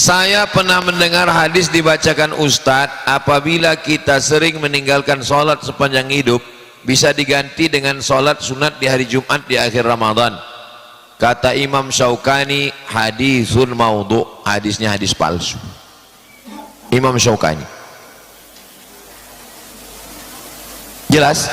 Saya pernah mendengar hadis dibacakan Ustadz, apabila kita sering meninggalkan sholat sepanjang hidup, bisa diganti dengan sholat sunat di hari Jumat di akhir Ramadan. Kata Imam Syaukani, hadisun maudhu, hadisnya hadis palsu. Imam Syaukani. Jelas?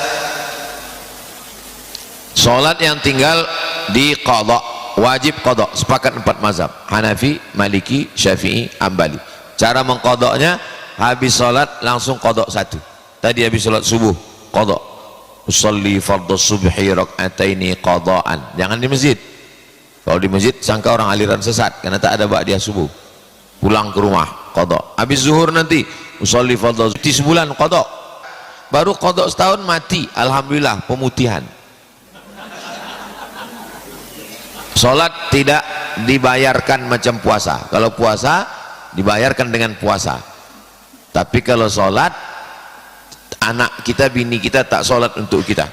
Sholat yang tinggal di qadha, wajib qadha, sepakat 4 mazhab, Hanafi, Maliki, Syafi'i, Hambali. Cara mengqadhanya, habis sholat langsung qadha 1. Tadi habis sholat subuh qadha, usolli fardhu subhi rak'ataini qadhaan. Jangan di masjid. Kalau di masjid sangka orang aliran sesat karena tak ada ba'diyah subuh. Pulang ke rumah qadha. Habis zuhur nanti usolli fardhu sebulan qadha. Baru qadha setahun mati, alhamdulillah pemutihan. Sholat tidak dibayarkan macam puasa. Kalau puasa dibayarkan dengan puasa. Tapi kalau sholat, anak kita, bini kita tak sholat untuk kita.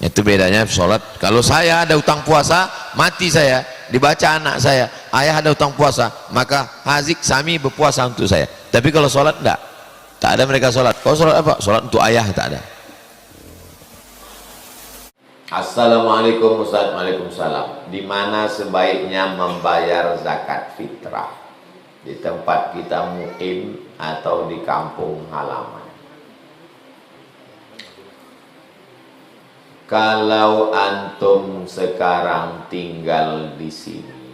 Itu bedanya sholat. Kalau saya ada utang puasa, mati saya, dibaca anak saya, ayah ada utang puasa, maka Hazik, Sami berpuasa untuk saya. Tapi kalau sholat enggak, tak ada mereka sholat. Kalau sholat apa? Sholat untuk ayah tak ada. Assalamualaikum Ustaz. Waalaikumsalam. Di mana sebaiknya membayar zakat fitrah? Di tempat kita mukim atau di kampung halaman? Kalau antum sekarang tinggal di sini,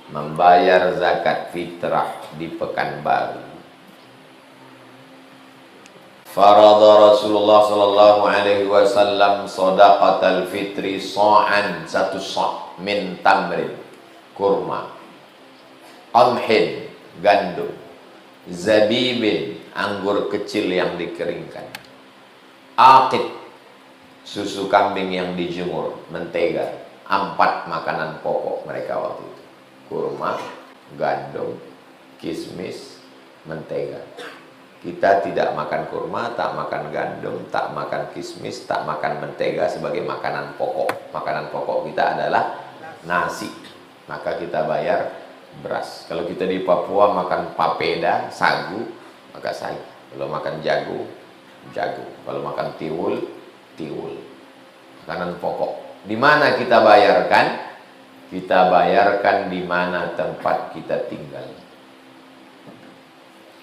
membayar zakat fitrah di Pekanbaru, farada Rasulullah sallallahu alaihi wasallam shadaqatal fitri sa'an, 1 sa' min tamrin, kurma, qamhin, gandum, zabibin, anggur kecil yang dikeringkan, aqid, susu kambing yang dijemur, mentega. 4 makanan pokok mereka waktu itu: kurma, gandum, kismis, mentega. Kita tidak makan kurma, tak makan gandum, tak makan kismis, tak makan mentega sebagai makanan pokok. Makanan pokok kita adalah nasi, maka kita bayar beras. Kalau kita di Papua makan papeda, sagu, maka sagu. Kalau makan jagung, jagung. Kalau makan tiwul, tiwul. Makanan pokok. Di mana kita bayarkan? Kita bayarkan di mana tempat kita tinggal.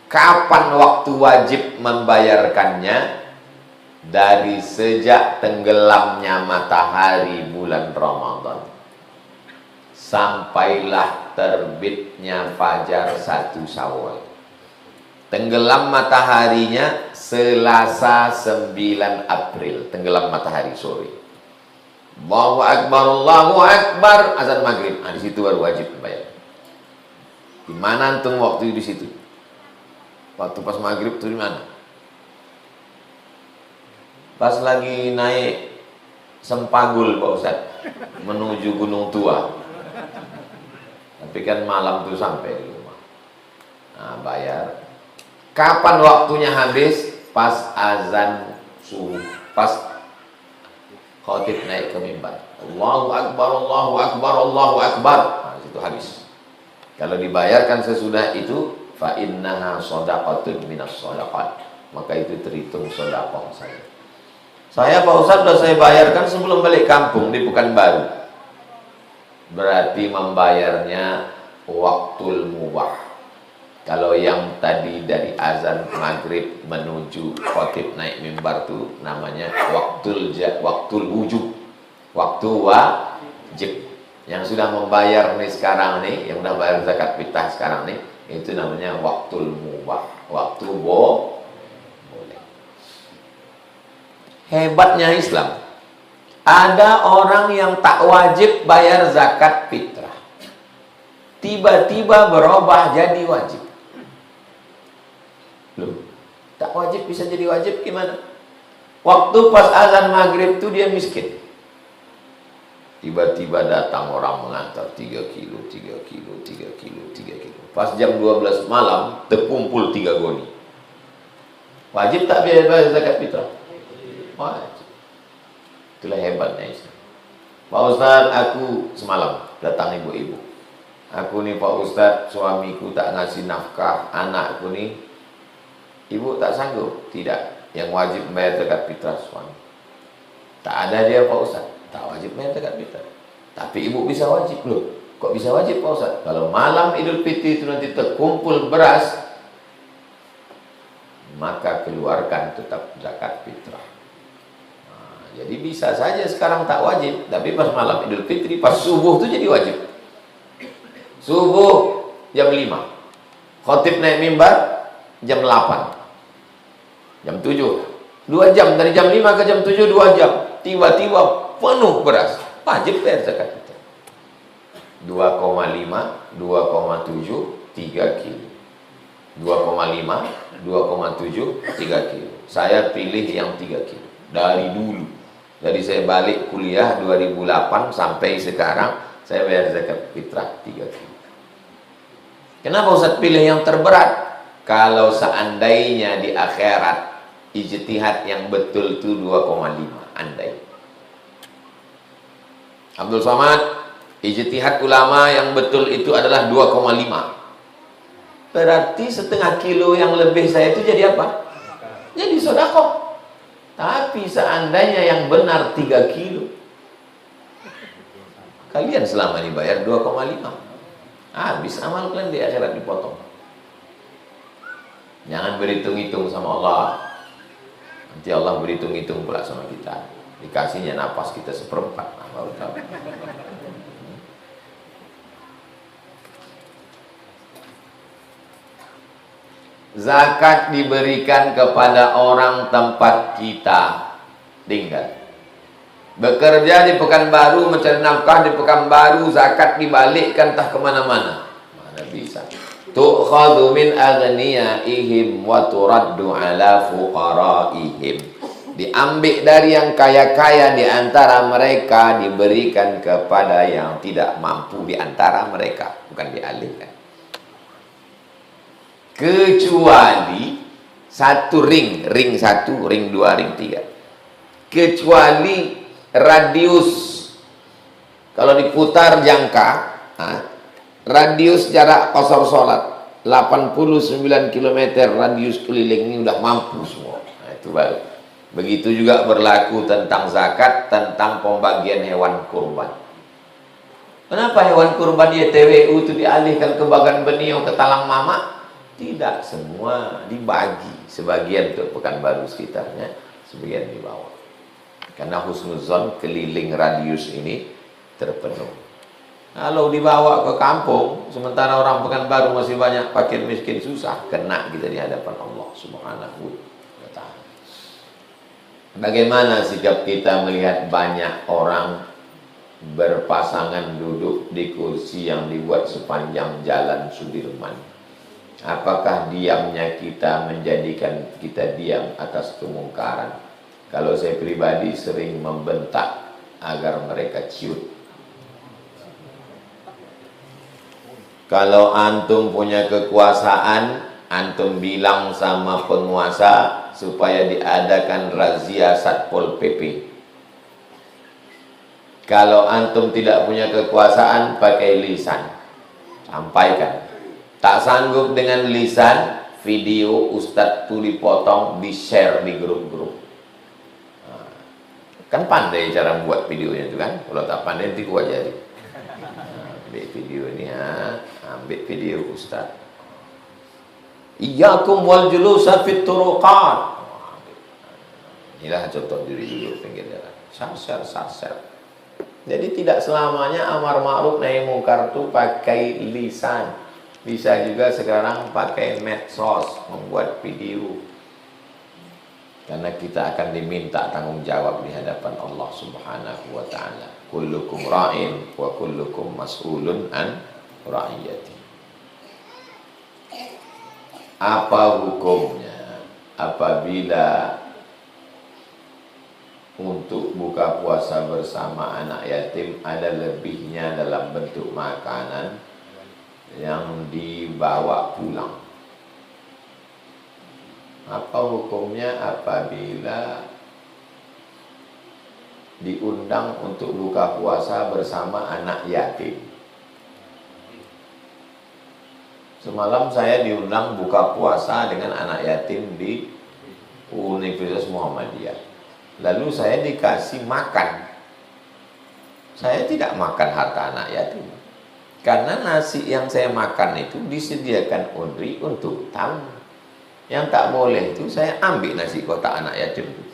Kapan waktu wajib membayarkannya? Dari sejak tenggelamnya matahari bulan Ramadan sampailah terbitnya fajar 1 Syawal. Tenggelam mataharinya Selasa 9 April. Tenggelam matahari sore. Allahu Akbar, Allahu Akbar, azan maghrib. Di situ baru wajib membayar. Di mana antum waktu di situ? Waktu pas maghrib itu di mana? Pas lagi naik Sempagul Pak Ustaz, menuju Gunung Tua. Tapi kan malam tuh sampai di rumah. Nah, bayar. Kapan waktunya habis? Pas azan subuh, pas khatib naik ke mimbar. Allahu Akbar, Allahu Akbar, Allahu Akbar. Nah, itu habis. Kalau dibayarkan sesudah itu, fa innaha shadaqatun minas shadaqat, maka itu terhitung sedekah saya. Saya Pak Ustaz sudah saya bayarkan sebelum balik kampung di Pekanbaru. Berarti membayarnya waktul mubah. Kalau yang tadi dari azan maghrib menuju khatib naik mimbar itu namanya waktul wujub, waktu wajib. Yang sudah membayar nih sekarang nih, yang sudah bayar zakat fitrah sekarang nih, itu namanya waktul mubah, waktu boleh. Hebatnya Islam, ada orang yang tak wajib bayar zakat fitrah, tiba-tiba berubah jadi wajib. Loh, tak wajib bisa jadi wajib gimana? Waktu pas azan maghrib itu dia miskin, tiba-tiba datang orang mengantar 3 kilo, 3 kilo, 3 kilo, 3 kilo. Pas jam 12 malam terkumpul 3 goni. Wajib tak bayar zakat fitrah? Wajib. Itulah hebatnya Islam. Pak Ustaz, aku semalam datang ibu-ibu. Aku nih Pak Ustadz, suamiku tak ngasih nafkah, anakku nih, ibu tak sanggup. Tidak, yang wajib membayar zakat fitrah suami. Tak ada dia Pak Ustadz, tak wajib membayar zakat fitrah. Tapi ibu bisa wajib loh. Kok bisa wajib Pak Ustadz? Kalau malam Idul Fitri itu nanti terkumpul beras, maka keluarkan tetap zakat fitrah. Nah, jadi bisa saja sekarang tak wajib, tapi pas malam Idul Fitri, pas subuh itu jadi wajib. Subuh jam 5, khotib naik mimbar jam 8, jam 7, 2 jam, dari jam 5 ke jam 7 2 jam, tiba-tiba penuh beras, wajib bayar zakat fitrah. 2,5, 2,7, 3 kilo. 2,5, 2,7, 3 kilo. Saya pilih yang 3 kilo dari dulu. Dari saya balik kuliah 2008 sampai sekarang, saya bayar zakat fitrah 3 kilo. Kenapa Ustaz pilih yang terberat? Kalau seandainya di akhirat ijtihad yang betul itu 2,5, andai. Abdul Somad, ijtihad ulama yang betul itu adalah 2,5. Berarti setengah kilo yang lebih saya itu jadi apa? Jadi sedekah. Tapi seandainya yang benar 3 kilo, kalian selama ini bayar 2,5. Habis amal kalian di akhirat dipotong. Jangan berhitung-hitung sama Allah. Nanti Allah berhitung-hitung pula sama kita. Dikasihnya napas kita 1/4. Nah, baru tahu. Zakat diberikan kepada orang tempat kita tinggal. Bekerja di Pekanbaru, mencari nafkah di Pekanbaru, zakat dibalikkan entah kemana-mana. Mana bisa. Tu'khadhu min aghniyaihim wa turaddu ala fuqaraihim. Diambil dari yang kaya-kaya di antara mereka, diberikan kepada yang tidak mampu di antara mereka, bukan dialihkan. Kecuali satu ring 1, ring 2, ring 3. Kecuali radius, kalau diputar jangka, radius jarak qasar salat 89 km radius keliling ini udah mampu semua. Nah, itu baru. Begitu juga berlaku tentang zakat, tentang pembagian hewan kurban. Kenapa hewan kurban di TWU itu dialihkan ke Bagan Benio, ke Talang Mama? Tidak, semua dibagi. Sebagian ke Pekanbaru sekitarnya, sebagian dibawa. Karena husnuzon keliling radius ini terpenuh. Kalau dibawa ke kampung, sementara orang Pekanbaru masih banyak fakir miskin susah, kena kita di hadapan Allah Subhanahu wa ta'ala. Bagaimana sikap kita melihat banyak orang berpasangan duduk di kursi yang dibuat sepanjang jalan Sudirman? Apakah diamnya kita menjadikan kita diam atas kemungkaran? Kalau saya pribadi sering membentak agar mereka ciut. Kalau antum punya kekuasaan, antum bilang sama penguasa supaya diadakan razia Satpol PP. Kalau antum tidak punya kekuasaan, pakai lisan, sampaikan. Tak sanggup dengan lisan, video Ustadz itu dipotong, di-share di grup-grup. Kan pandai cara buat videonya itu kan. Kalau tak pandai nanti gua ajari. Ambil video ini ya, ambil video Ustaz. Iyyakum wal julusa fit turuqat. Inilah contoh diri dulu pinggir jalan. Share. Jadi tidak selamanya amar ma'ruf nahi mungkar itu pakai lisan. Bisa juga sekarang pakai medsos, membuat video. Karena kita akan diminta tanggung jawab di hadapan Allah Subhanahu wa ta'ala. Kullukum ra'in wa kullukum mas'ulun an ra'iyati. Apa hukumnya apabila untuk buka puasa bersama anak yatim ada lebihnya dalam bentuk makanan yang dibawa pulang? Apa hukumnya apabila diundang untuk buka puasa bersama anak yatim? Semalam saya diundang buka puasa dengan anak yatim di Universitas Muhammadiyah. Lalu saya dikasih makan. Saya tidak makan harta anak yatim. Karena nasi yang saya makan itu disediakan UNRI untuk tamu. Yang tak boleh itu saya ambil nasi kotak anak yatim itu.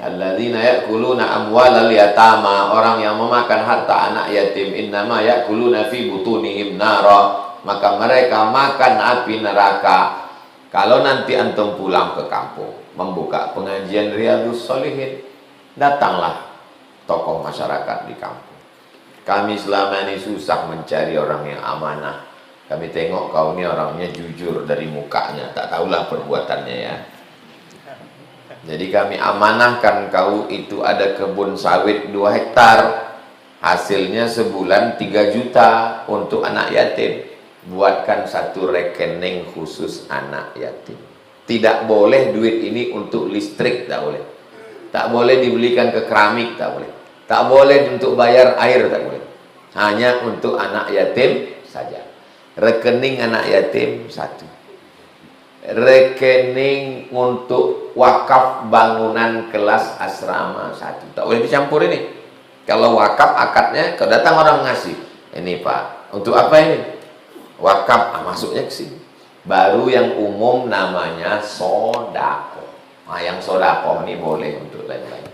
Alladzina ya'kuluna amwalal yatama, orang yang memakan harta anak yatim, innama ya'kuluna fi butunihim nara, maka mereka makan api neraka. Kalau nanti antum pulang ke kampung membuka pengajian Riyadhus Shalihin, datanglah tokoh masyarakat di kampung. Kami selama ini susah mencari orang yang amanah. Kami tengok kau ini orangnya jujur dari mukanya, tak tahulah perbuatannya ya. Jadi kami amanahkan kau itu ada kebun sawit 2 hektar. Hasilnya sebulan 3 juta untuk anak yatim. Buatkan satu rekening khusus anak yatim. Tidak boleh duit ini untuk listrik, tak boleh. Tak boleh dibelikan ke keramik, tak boleh. Tak boleh untuk bayar air, tak boleh. Hanya untuk anak yatim saja. Rekening anak yatim 1. Rekening untuk wakaf bangunan kelas asrama 1. Tak boleh dicampur ini. Kalau wakaf akadnya, kalau datang orang ngasih, ini Pak, untuk apa ini? Wakaf, masuknya ke sini. Baru yang umum namanya sodako. Yang sodako ini boleh untuk lain-lain.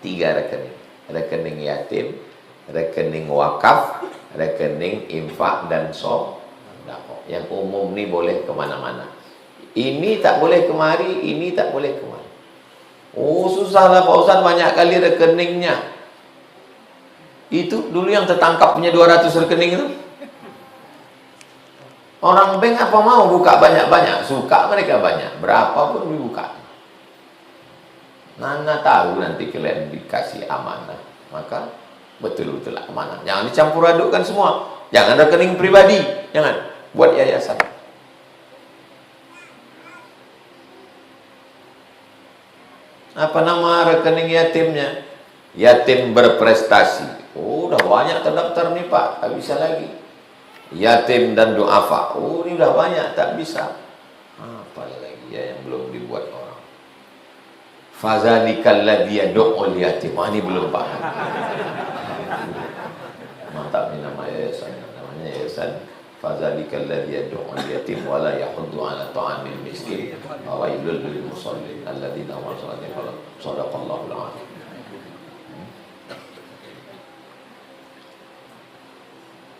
3 rekening. Rekening yatim, rekening wakaf, rekening infak dan sodako. Yang umum ni boleh kemana-mana. Ini tak boleh kemari, ini tak boleh kemari. Oh susahlah Pak Ustaz, banyak kali rekeningnya. Itu dulu yang tertangkap punya 200 rekening itu. Orang bank apa mau buka banyak-banyak, suka mereka banyak, berapa pun dibuka. Nana tahu nanti kalian dikasih amanah, maka betul-betul amanah. Jangan dicampur adukkan semua. Jangan rekening pribadi, jangan. Buat yayasan. Apa nama rekening yatimnya? Yatim berprestasi. Oh, udah banyak terdaftar nih Pak, tak bisa lagi. Yatim dan duafa. Oh, ini udah banyak, tak bisa. Apa lagi ya yang belum dibuat orang? Fazalikal ladzi yad'ul yatim. Ini belum paham. Mantap ini nama yayasan. Namanya yayasan Fazalikal ladzi yad'ul yatim wa la yahuddu 'ala ta'amil miskin wa wailul lil musallin alladzina hum 'an salatihim sahun. Shadaqallahul 'azim.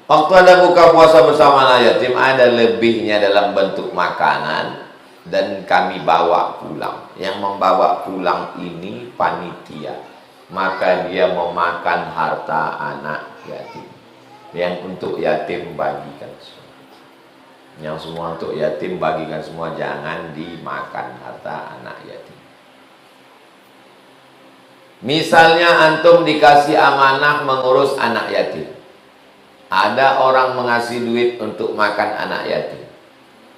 Waktu ada buka puasa bersama anak yatim, ada lebihnya dalam bentuk makanan dan kami bawa pulang. Yang membawa pulang ini panitia, maka dia memakan harta anak yatim. Yang untuk yatim bagikan semua. Yang semua untuk yatim bagikan semua, jangan dimakan harta anak yatim. Misalnya antum dikasih amanah mengurus anak yatim. Ada orang mengasih duit untuk makan anak yatim.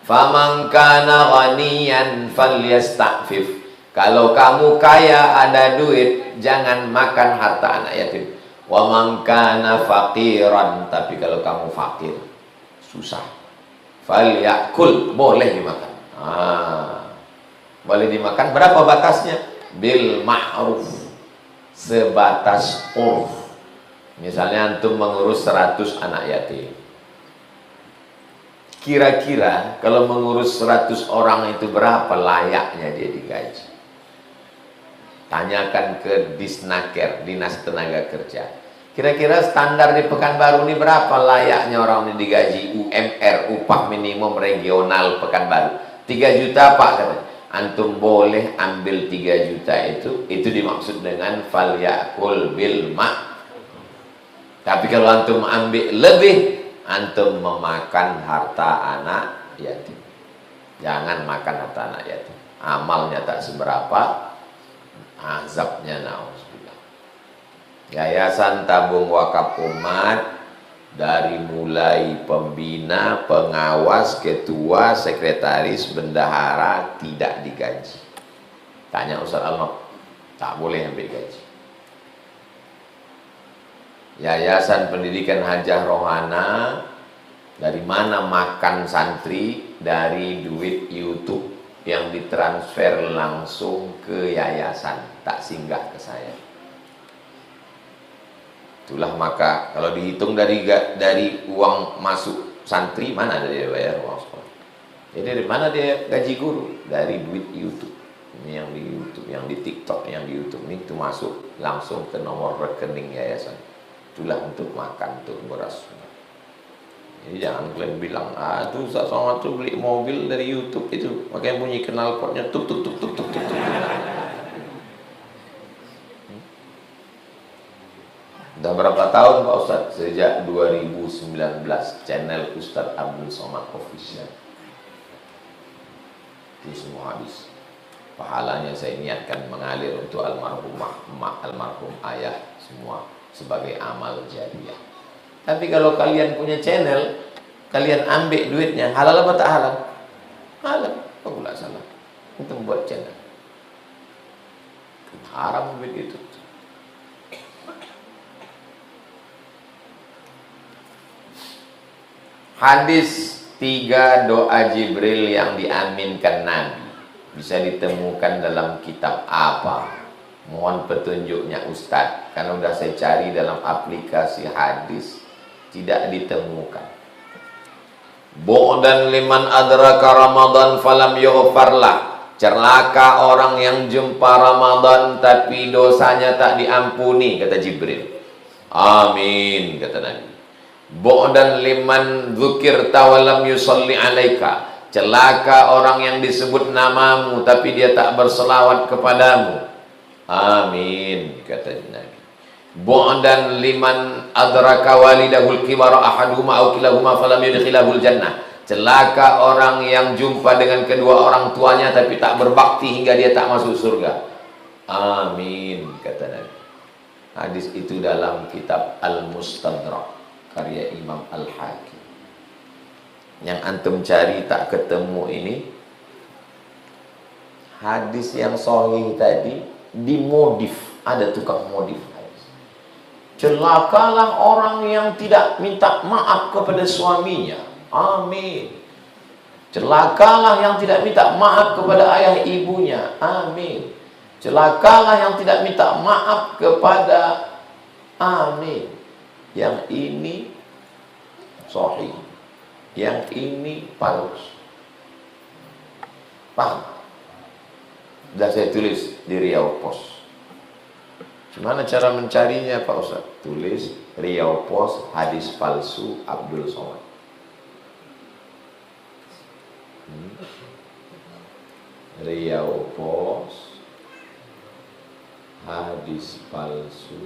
Faman kana ghaniyan falyasta'fif. Kalau kamu kaya ada duit, jangan makan harta anak yatim. Wa man kana faqiran, tapi kalau kamu fakir, susah, falyakul, boleh dimakan. Boleh dimakan. Berapa batasnya? Bil ma'ruf, sebatas urf. Misalnya antum mengurus 100 anak yatim. Kira-kira kalau mengurus 100 orang itu berapa layaknya dia digaji? Tanyakan ke Disnaker, Dinas Tenaga Kerja. Kira-kira standar di Pekanbaru ini berapa layaknya orang ini digaji UMR, upah minimum regional Pekanbaru? 3 juta Pak, katanya. Antum boleh ambil 3 juta itu dimaksud dengan falyakul bil ma'. Tapi kalau antum ambil lebih, antum memakan harta anak yatim. Jangan makan harta anak yatim. Amalnya tak seberapa, azabnya na'udzubillah. Yayasan Tabung Wakaf Umat dari mulai pembina, pengawas, ketua, sekretaris, bendahara tidak digaji. Tanya Ustaz Al-Nok, tak boleh ambil gaji. Yayasan Pendidikan Hajah Rohana mana makan santri dari duit YouTube yang ditransfer langsung ke yayasan, tak singgah ke saya. Itulah maka kalau dihitung dari uang masuk santri, mana dia bayar uang sekolah? Jadi dari mana dia gaji guru? Dari duit YouTube. Ini yang di YouTube, yang di TikTok, yang di YouTube ini itu masuk langsung ke nomor rekening yayasan. Itulah untuk makan, untuk beras. Jadi jangan kalian bilang, itu Ustaz Somad tuh beli mobil dari YouTube itu, makanya bunyi knalpotnya tuk tuk tuk tuk tuk tuk. Udah berapa tahun Pak Ustaz? Sejak 2019 channel Ustaz Abdul Somad Official. Itu semua habis. Pahalanya saya niatkan mengalir untuk almarhumah emak, almarhum ayah, semua sebagai amal jariah. Tapi kalau kalian punya channel, kalian ambil duitnya, halal apa tak halal? Halal, apa pula salah? Untuk membuat channel. Haram begitu. Hadis 3 doa Jibril yang diaminkan Nabi bisa ditemukan dalam kitab apa? Mohon petunjuknya Ustadz, karena udah saya cari dalam aplikasi hadis tidak ditemukan. Bu'dan liman adraka Ramadan falam yughfarlah. Celaka orang yang jumpa Ramadan tapi dosanya tak diampuni, kata Jibril. Amin, kata Nabi. Bu'dan liman dzukirta walam yusalli alaika. Celaka orang yang disebut namamu tapi dia tak berselawat kepadamu. Amin, kata Nabi. Bu'dan liman adraka walidahul kibara ahaduhuma aw kilahuma falam yudkhilahul jannah. Celaka orang yang jumpa dengan kedua orang tuanya tapi tak berbakti hingga dia tak masuk surga. Amin, kata Nabi. Hadis itu dalam kitab Al-Mustadrak karya Imam Al-Hakim. Yang antum cari tak ketemu ini, hadis yang sahih tadi dimodif, ada tukang modif. Celakalah orang yang tidak minta maaf kepada suaminya. Amin. Celakalah yang tidak minta maaf kepada ayah ibunya. Amin. Celakalah yang tidak minta maaf kepada, amin. Yang ini sahih, yang ini palsu. Paham? Sudah saya tulis di Riau Pos. Gimana cara mencarinya Pak Ustaz? Tulis Riau Pos hadis palsu Abdul Somad. Riau Pos hadis palsu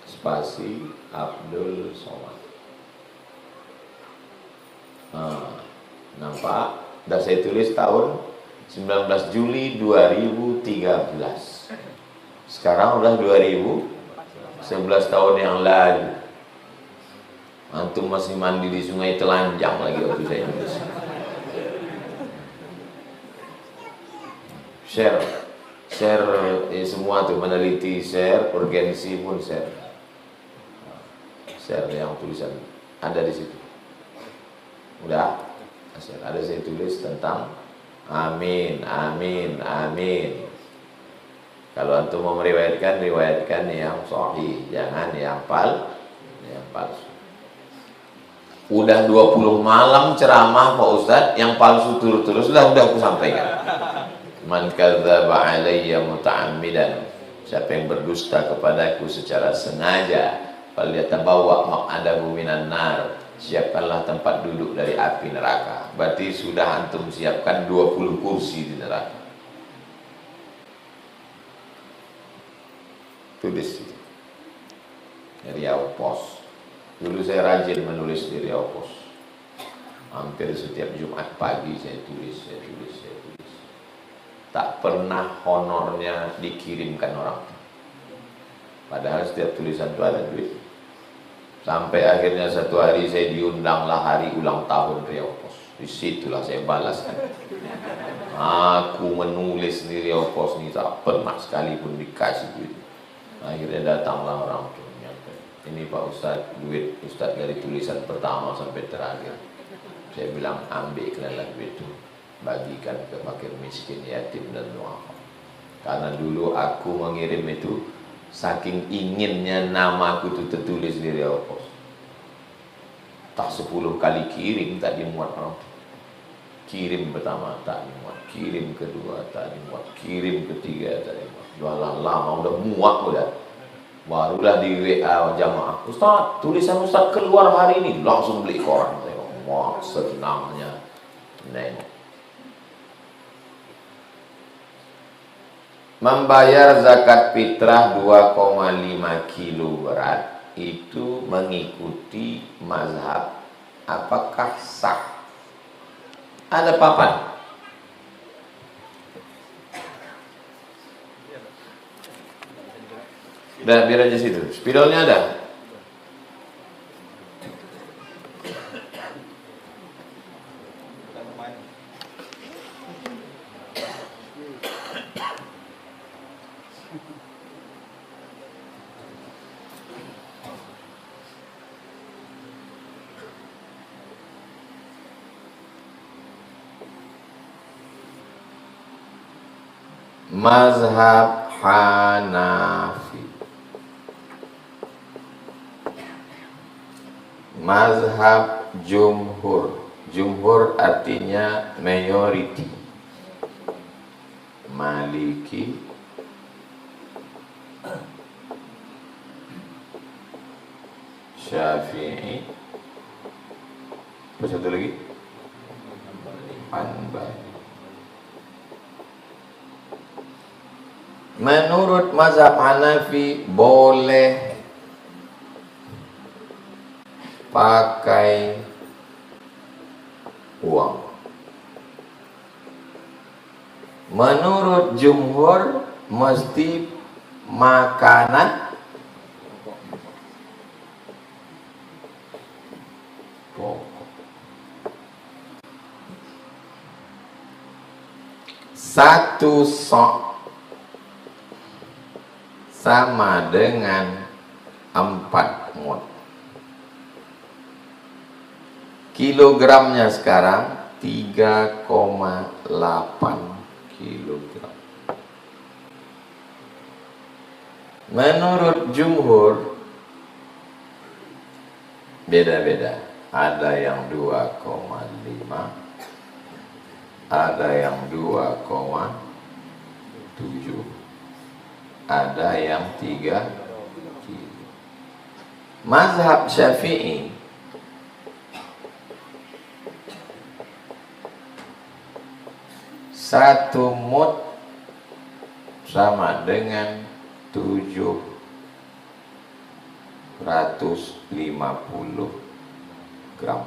spasi Abdul Somad. Nampak? Sudah saya tulis tahun 19 Juli 2013. Sekarang udah 2011 tahun yang lalu. Antum masih mandi di sungai telanjang lagi waktu saya nulis. Share semua tuh, meneliti share, urgensi pun share. Share yang tulisan ada di situ. Udah, share. Ada saya tulis tentang amin, amin, amin. Kalau antum mau meriwayatkan, riwayatkan yang sahih, jangan yang palsu. Udah 20 malam ceramah Pak Ustadz, yang palsu terus udah aku sampaikan. Man kadzdzaba alayya muta'ammidan, siapa yang berdusta kepadaku secara sengaja, falyatabawwa maq'adahu minan nar, siapkanlah tempat duduk dari api neraka. Berarti sudah antum siapkan 20 kursi di neraka. Tulis itu. Riau Pos. Dulu saya rajin menulis di Riau Pos. Hampir setiap Jumat pagi saya tulis. Tak pernah honornya dikirimkan orang. Padahal setiap tulisan itu ada duit. Sampai akhirnya satu hari saya diundanglah hari ulang tahun Riau Pos. Disitulah saya balaskan. Aku menulis di Riau Pos ini tak pernah sekalipun dikasih duit. Akhirnya datanglah orang tuanya. ini Pak Ustadz, duit Ustadz dari tulisan pertama sampai terakhir. Saya bilang, ambil kalian duit itu, bagikan ke fakir miskin, yatim dan duafa. Karena dulu aku mengirim itu, saking inginnya namaku itu tertulis di Riau Pos. Tak 10 kali kirim tak dimuat orang. Kirim pertama tak dimuat, kirim kedua tak dimuat, kirim ketiga tak dimuat. Lama udah muak udah. Barulah di WA jamaah, Ustaz, tulisan Ustaz keluar hari ini, langsung beli koran. Wah, senangnya. Nengok. Membayar zakat fitrah 2,5 kilo berat itu mengikuti mazhab, apakah sah? Ada papan? Udah, biar aja situ. Spidolnya ada? Mazhab Hanafi, mazhab jumhur. Jumhur artinya majority. Maliki, Syafi'i, apa satu lagi? Hanbali. Menurut mazhab Hanafi boleh pakai uang. Menurut jumhur mesti makanan pokok. Satu sok sama dengan 4 mud. Kilogramnya sekarang 3,8 kilogram. Menurut jumhur beda-beda. Ada yang 2,5, ada yang 2,7, ada yang 3 kilo. Mazhab Syafi'i satu mud sama dengan 750 gram.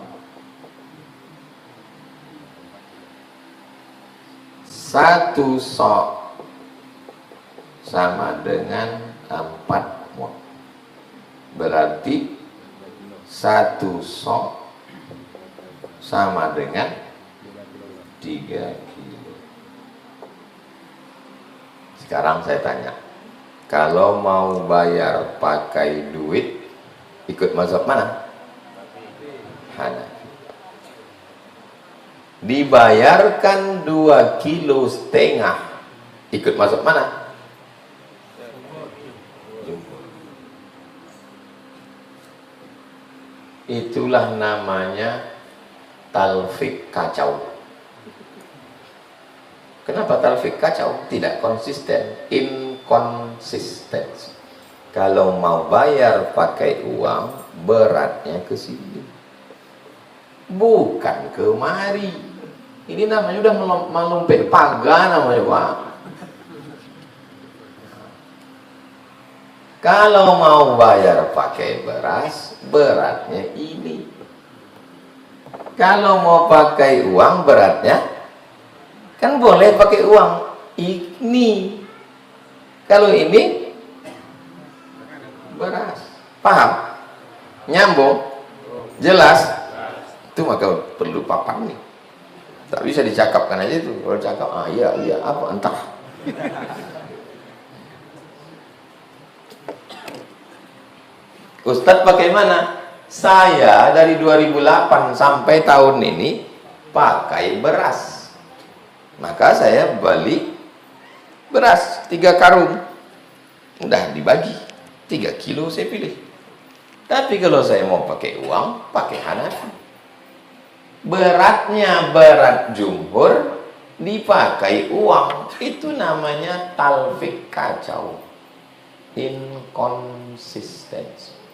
Satu sok sama dengan 4 mud. Berarti satu sok sama dengan 3 kilo. Sekarang saya tanya, kalau mau bayar pakai duit, ikut mazhab mana? Hanafi. Dibayarkan 2,5 kilo, ikut mazhab mana? Itulah namanya talfik kacau. Kenapa talfik kacau? Tidak konsisten, inkonsisten. Kalau mau bayar pakai uang, beratnya ke sini, bukan kemari. Ini namanya udah melumpet pagar namanya, Pak. Kalau mau bayar pakai beras, beratnya ini. Kalau mau pakai uang, beratnya kan boleh pakai uang ini. Kalau ini beras. Paham? Nyambung? Jelas? Itu maka perlu papan nih. Tak bisa dicakapkan aja itu. Kalau cakap, iya, apa entah. Ustadz bagaimana? Saya dari 2008 sampai tahun ini pakai beras. Maka saya beli beras 3 karung. Udah dibagi 3 kilo saya pilih. Tapi kalau saya mau pakai uang, pakai Hanafi. Beratnya berat jumhur, dipakai uang. Itu namanya talfik, kacau. Inkonsistensi.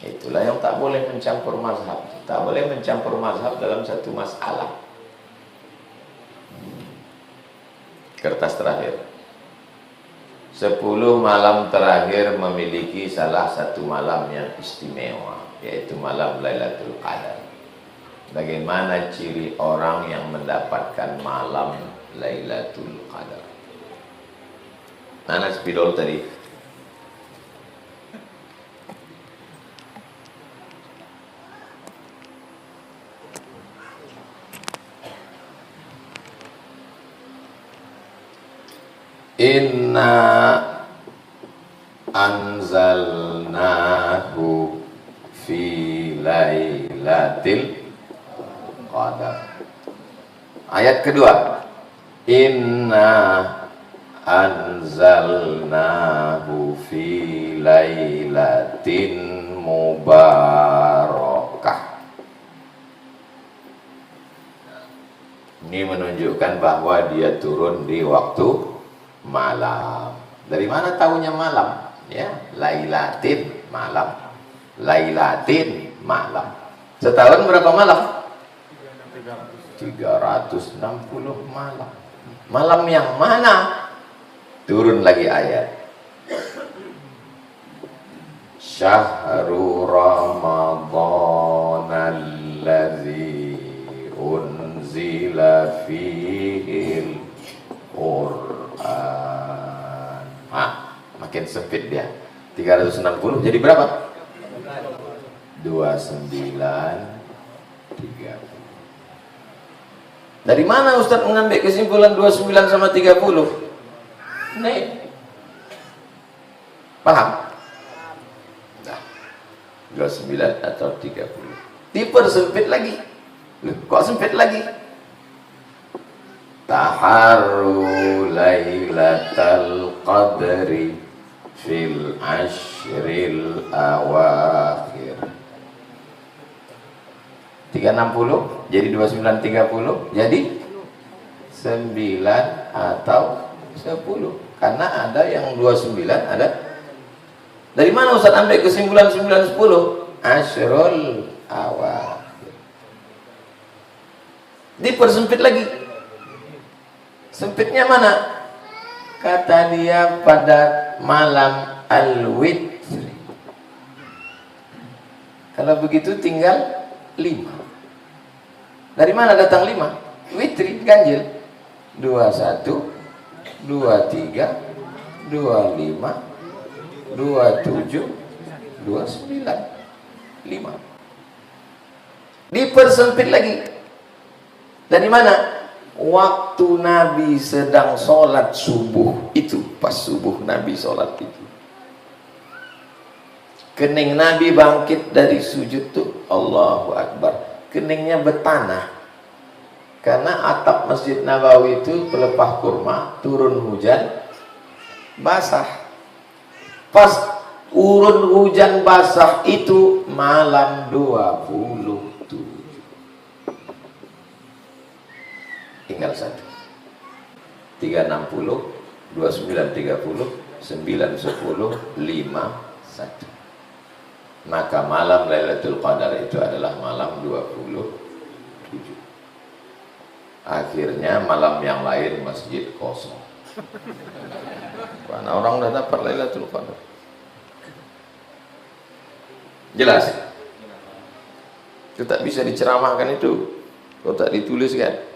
Itulah yang tak boleh mencampur mazhab. Tak boleh mencampur mazhab dalam satu masalah. Kertas terakhir. 10 malam terakhir memiliki salah satu malam yang istimewa, yaitu malam Lailatul Qadar. Bagaimana ciri orang yang mendapatkan malam Lailatul Qadar? Mana spidol tadi? Inna anzalnahu fi lailatul qadar. Ayat kedua, inna anzalnahu fi lailatin mubarakah. Ini menunjukkan bahwa dia turun di waktu malam. Dari mana tahunya malam? Ya, lailatin malam. Lailatin malam. Setahun berapa malam? 360 malam. Malam yang mana? Turun lagi ayat. Syahrul Ramadan allazi unzila fihil Qur'an. Makin sempit dia. 360 jadi berapa? 29 30. Dari mana Ustadz mengambil kesimpulan 29 sama 30? Nih. Paham? Nah, 29 atau 30. Dipersempit lagi. Loh, kok sempit lagi? Taharru lailatal qadri fil ashril awakhir. 360 jadi 29 30 jadi 9 atau 10. Karena ada yang 29 ada. Dari mana Ustaz ambil kesimpulan 9 10? Ashrul awakhir. Dipersempit lagi. Sempitnya mana? Kata dia pada malam al-witr. Kalau begitu tinggal 5. Dari mana datang 5? Witri, ganjil. 21, 23, 25, 27, 29, 5. Dipersempit lagi. Dari mana? Waktu Nabi sedang sholat subuh itu, pas subuh Nabi sholat itu, kening Nabi bangkit dari sujud tuh, Allahu Akbar, keningnya bertanah karena atap Masjid Nabawi itu pelepah kurma, turun hujan basah. Pas turun hujan basah itu malam 27. Tinggal 1. 360, 29 30, 9 10, 5 1. Maka malam Lailatul Qadar itu adalah malam 27. Akhirnya malam yang lain masjid kosong. Karena orang udah dapat Lailatul Qadar. Jelas? Itu tak bisa diceramahkan itu. Kalau tak ditulis kan.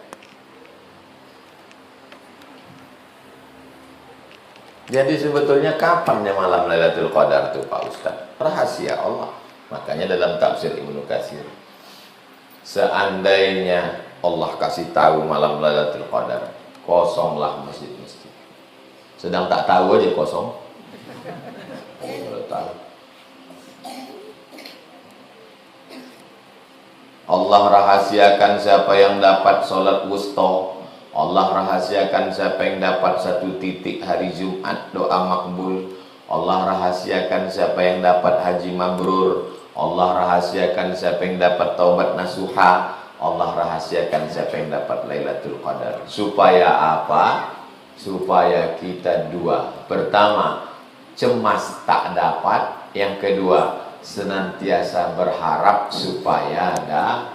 Jadi sebetulnya kapan ya malam Lailatul Qadar itu Pak Ustaz? Rahasia Allah. Makanya dalam tafsir Ibnu Katsir, seandainya Allah kasih tahu malam Lailatul Qadar, kosonglah masjid-masjid. Sedang tak tahu aja kosong. wa ta'ala. Allah rahasiakan siapa yang dapat sholat wusta. Allah rahasiakan siapa yang dapat 1 titik hari Jumat doa makbul. Allah rahasiakan siapa yang dapat haji mabrur. Allah rahasiakan siapa yang dapat taubat nasuha. Allah rahasiakan siapa yang dapat Lailatul Qadar. Supaya apa? Supaya kita dua. Pertama, cemas tak dapat. Yang kedua, senantiasa berharap supaya ada.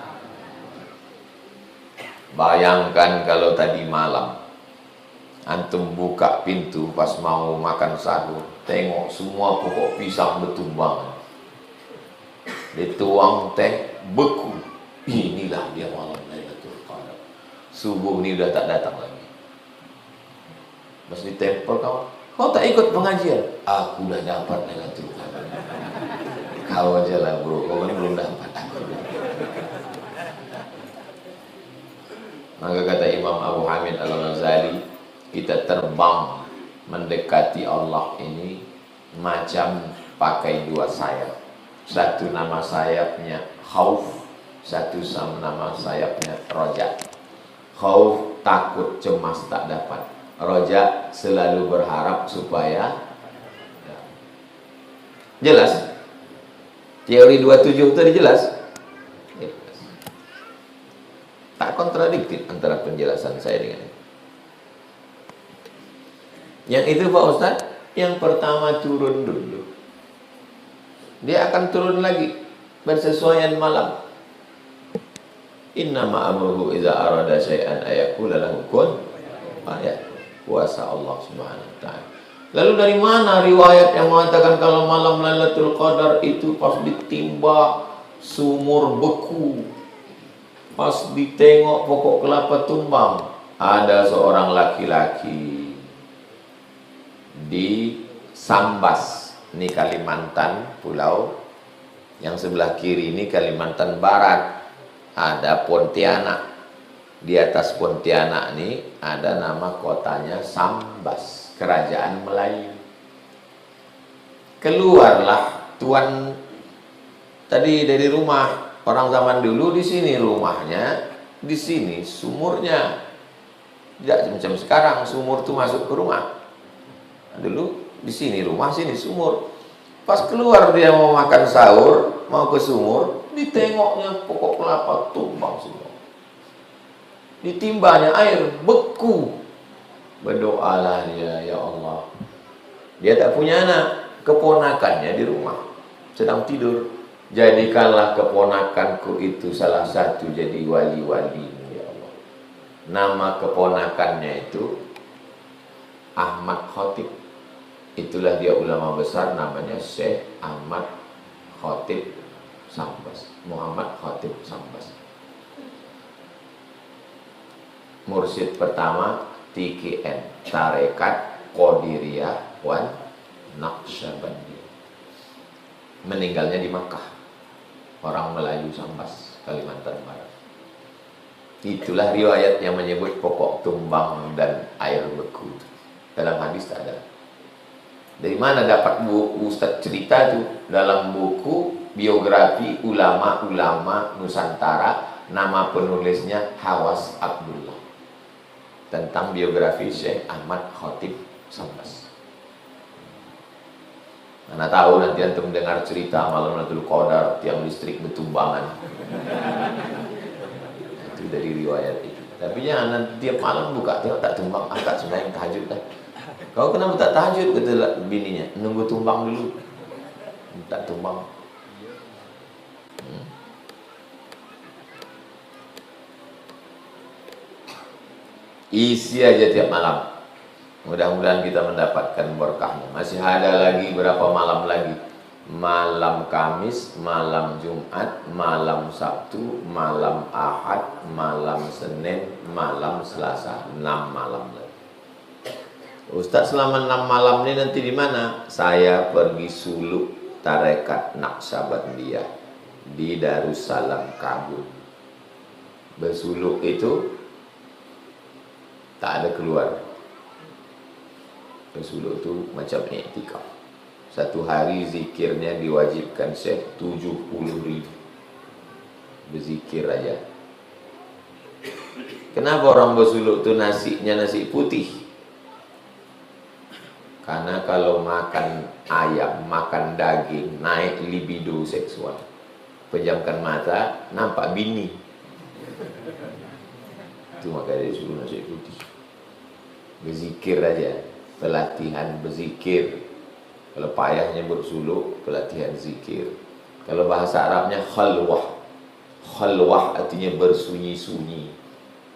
Bayangkan kalau tadi malam antum buka pintu pas mau makan sahur, tengok semua pokok pisang bertumbang, dituang teh beku. Inilah dia malam Lailatul Qadar. Subuh ini udah tak datang lagi. Mas ditempel kawan, kau tak ikut pengajian? Aku udah dapat Lailatul Qadar. Kau aja lah bro, kau ini belum dapat. Maka kata Imam Abu Hamid Al-Ghazali, kita terbang mendekati Allah ini macam pakai 2 sayap. Satu nama sayapnya khauf, satu sama nama sayapnya roja. Khauf takut, cemas tak dapat. Roja selalu berharap supaya. Jelas? Teori 27 tadi jelas? Tak kontradiktif antara penjelasan saya dengan ini. Yang itu Pak Ustaz, yang pertama turun dulu. Dia akan turun lagi bersesuaian malam. Innama amruhu idza arada syai'an ayaqula lahu kun fayakun. Kuasa Allah Subhanahu wa taala. Lalu dari mana riwayat yang mengatakan kalau malam Lailatul Qadar itu pas ditimba sumur beku? Pas ditengok pokok kelapa tumbang, ada seorang laki-laki di Sambas, ini Kalimantan pulau, yang sebelah kiri ini Kalimantan Barat, ada Pontianak. Di atas Pontianak ini ada nama kotanya Sambas, kerajaan Melayu. Keluarlah tuan tadi dari rumah. Orang zaman dulu di sini rumahnya, di sini sumurnya. Tidak macam sekarang sumur itu masuk ke rumah. Dulu di sini rumah, sini sumur. Pas keluar dia mau makan sahur, mau ke sumur, ditengoknya pokok kelapa tumbang semua. Ditimbanya air beku. Berdoalah dia, ya Allah. Dia tak punya anak, keponakannya di rumah sedang tidur. Jadikanlah keponakanku itu salah satu jadi wali-wali, ya Allah. Nama keponakannya itu Ahmad Khotib. Itulah dia ulama besar, namanya Syekh Ahmad Khotib Sambas, Muhammad Khotib Sambas. Mursyid pertama TKN, Tarekat Qadiriyah wan Naqsyabandiyah. Meninggalnya di Makkah. Orang Melayu Sambas, Kalimantan Barat. Itulah riwayat yang menyebut pokok tumbang dan air beku. Dalam hadis tak ada. Dari mana dapat Ustaz cerita itu? Dalam buku biografi ulama-ulama Nusantara, nama penulisnya Hawas Abdullah. Tentang biografi Syekh Ahmad Khotib Sambas. Mana tahu nanti antum dengar cerita malam Lailatul Qadar tiang listrik bertumbangan. Itu dari riwayat itu. Tapi jangan nanti tiap malam buka tengok tak tumbang, angkat sembahyang tahajud dah. Kau kenapa tak tahajud, kata bininya? Nunggu tumbang dulu. Tak tumbang. Isi aja tiap malam. Mudah-mudahan kita mendapatkan berkahnya. Masih ada lagi berapa malam lagi? Malam Kamis, malam Jumat, malam Sabtu, malam Ahad, malam Senin, malam Selasa. 6 malam lagi. Ustaz, selama 6 malam ini nanti di mana? Saya pergi suluk Tarekat Naqsyabandiyah di Darussalam Kabul. Bersuluk itu tak ada keluar. Bersuluk itu macam iktikaf. Satu hari zikirnya diwajibkan Syekh 70.000 berzikir aja. Kenapa orang bersuluk tuh nasinya nasi putih? Karena kalau makan ayam, makan daging, naik libido seksual. Pejamkan mata, nampak bini. Itu makanya disuruh nasi putih. Berzikir aja, pelatihan berzikir. Kalau payahnya bersuluk, pelatihan zikir. Kalau bahasa Arabnya khalwah. Khalwah artinya bersunyi-sunyi,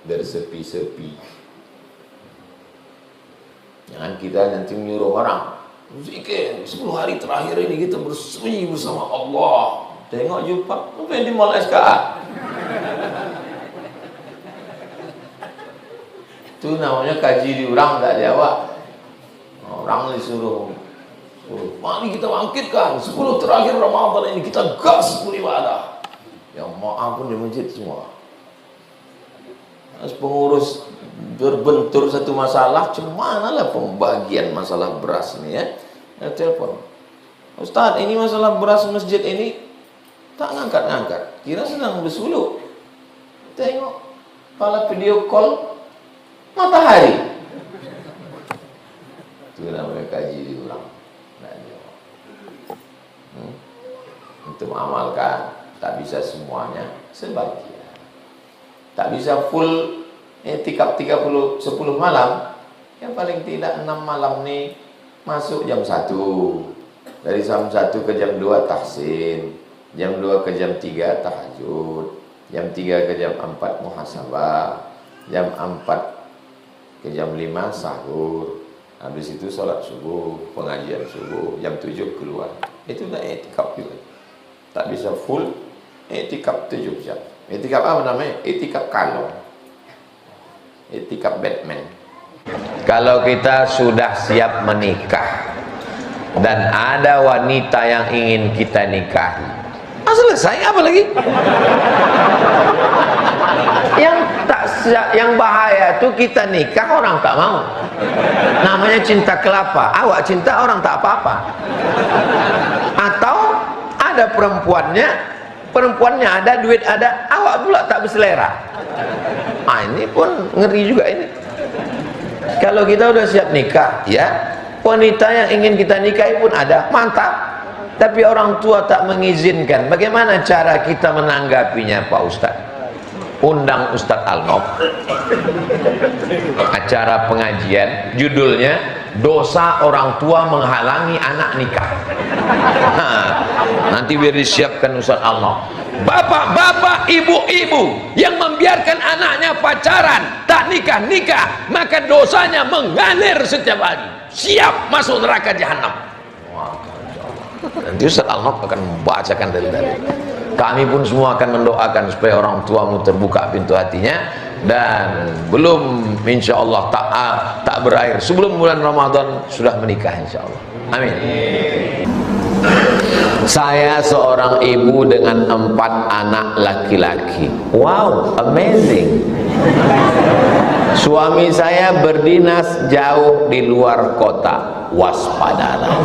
bersepi-sepi. Jangan kita nanti menyuruh orang zikir 10 hari terakhir ini kita bersunyi bersama Allah. Tengok jumpa apa yang di Mall SKA. Itu namanya kaji diurang tak jawab. Orang disuruh, mari kita bangkitkan 10 terakhir Ramadan ini, kita gas beribadah. Yang maaf pun di masjid semua. As pengurus berbentur satu masalah, cemanalah pembagian masalah beras ini ya. Telepon, Ustaz, ini masalah beras masjid ini tak ngangkat-ngangkat, kira sedang bersuluk. Tengok kepala video call matahari. Itu namanya kaji diulang. Untuk mengamalkan, tak bisa semuanya, sebagian. Tak bisa full etikap 10 malam. Yang paling tidak 6 malam nih masuk jam 1. Dari jam 1 ke jam 2 tahsin, jam 2 ke jam 3 tahajud, jam 3 ke jam 4 muhasabah, jam 4 ke jam 5 sahur. Habis itu sholat subuh, pengajian subuh, jam 7 keluar. Itu dah etikap juga. Tak bisa full etikap 7 jam. Etikap apa namanya? Etikap kalong. Etikap Batman. Kalau kita sudah siap menikah dan ada wanita yang ingin kita nikahi, selesai apa lagi? Yang bahaya tuh kita nikah orang tak mau. Namanya cinta kelapa. Awak cinta orang tak apa-apa. Atau ada perempuannya ada, duit ada, awak pula tak berselera. Ini pun ngeri juga ini. Kalau kita udah siap nikah, ya, wanita yang ingin kita nikahi pun ada, mantap. Tapi orang tua tak mengizinkan. Bagaimana cara kita menanggapinya, Pak Ustaz? Undang Ustaz Al-Nof, acara pengajian, judulnya dosa orang tua menghalangi anak nikah. Nanti biar disiapkan Ustaz Al-Nof. Bapak-bapak, ibu-ibu yang membiarkan anaknya pacaran tak nikah-nikah, maka dosanya mengalir setiap hari, siap masuk neraka jahanam. Nanti Ustaz Al-Nof akan membacakan dari kami pun semua akan mendoakan supaya orang tuamu terbuka pintu hatinya, dan belum insya Allah tak berakhir sebelum bulan Ramadan sudah menikah insya Allah. Amin. Saya seorang ibu dengan 4 anak laki-laki. Wow, amazing. Suami saya berdinas jauh di luar kota. Waspadalah.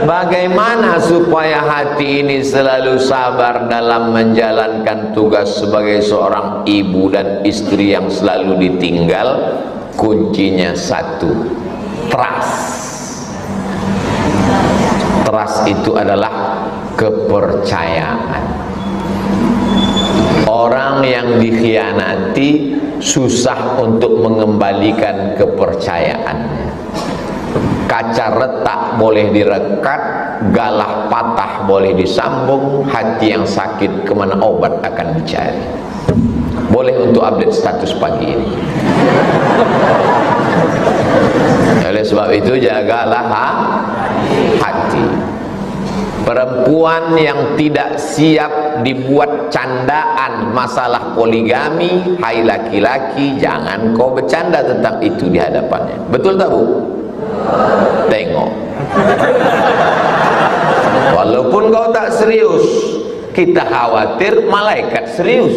Bagaimana supaya hati ini selalu sabar dalam menjalankan tugas sebagai seorang ibu dan istri yang selalu ditinggal? Kuncinya satu, trust. Trust itu adalah kepercayaan. Orang yang dikhianati susah untuk mengembalikan kepercayaannya. Kaca retak boleh direkat, galah patah boleh disambung, hati yang sakit kemana obat akan dicari. Boleh untuk update status pagi ini. Oleh sebab itu jagalah hati. Perempuan yang tidak siap dibuat candaan masalah poligami, hai laki-laki, jangan kau bercanda tentang itu di hadapannya. Betul tak Bu? Tengok, walaupun kau tak serius, kita khawatir malaikat serius.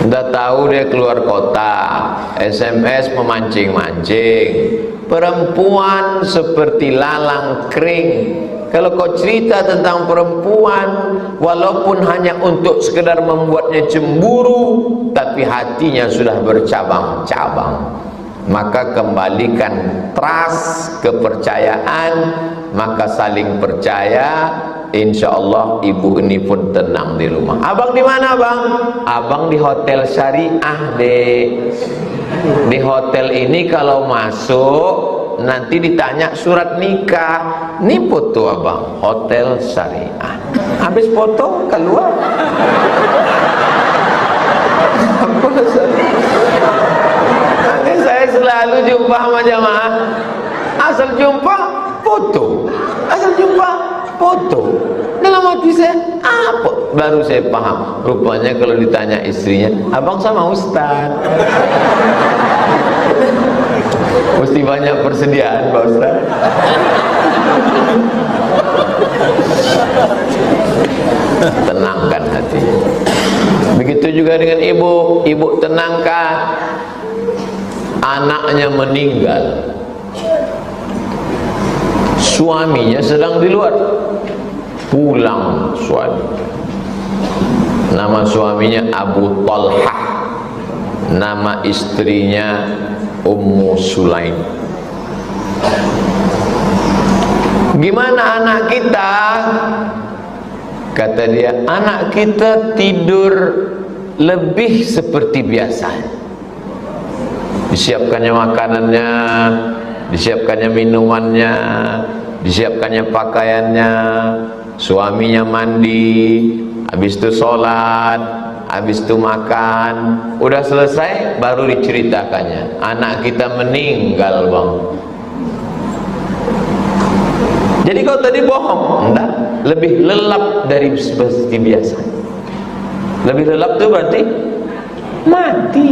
Anda tahu dia keluar kota, SMS memancing-mancing. Perempuan seperti lalang kering. Kalau kau cerita tentang perempuan, walaupun hanya untuk sekedar membuatnya cemburu, tapi hatinya sudah bercabang-cabang. Maka kembalikan trust, kepercayaan, maka saling percaya. Insya Allah ibu ini pun tenang di rumah. Abang di mana bang? Abang di hotel syariah deh. Di hotel ini kalau masuk nanti ditanya surat nikah. Ini foto abang, hotel syariah. Habis foto keluar. Saya selalu jumpa sama jamaah, asal jumpa foto, asal jumpa foto. Dalam hati saya, apa? Baru saya paham. Rupanya kalau ditanya istrinya, abang sama ustaz. Mesti banyak persediaan Pak Ustaz. Tenangkan hati. Begitu juga dengan ibu. Ibu tenangkan. Anaknya meninggal, suaminya sedang di luar. Pulang suami, nama suaminya Abu Talhah, nama istrinya Ummu Sulaim. Gimana anak kita? Kata dia, anak kita tidur lebih seperti biasa. Disiapkannya makanannya, disiapkannya minumannya, disiapkannya pakaiannya, suaminya mandi, habis itu sholat, habis itu makan. Udah selesai baru diceritakannya, anak kita meninggal bang. Jadi kau tadi bohong? Enggak, lebih lelap dari seperti biasa. Lebih lelap itu berarti mati.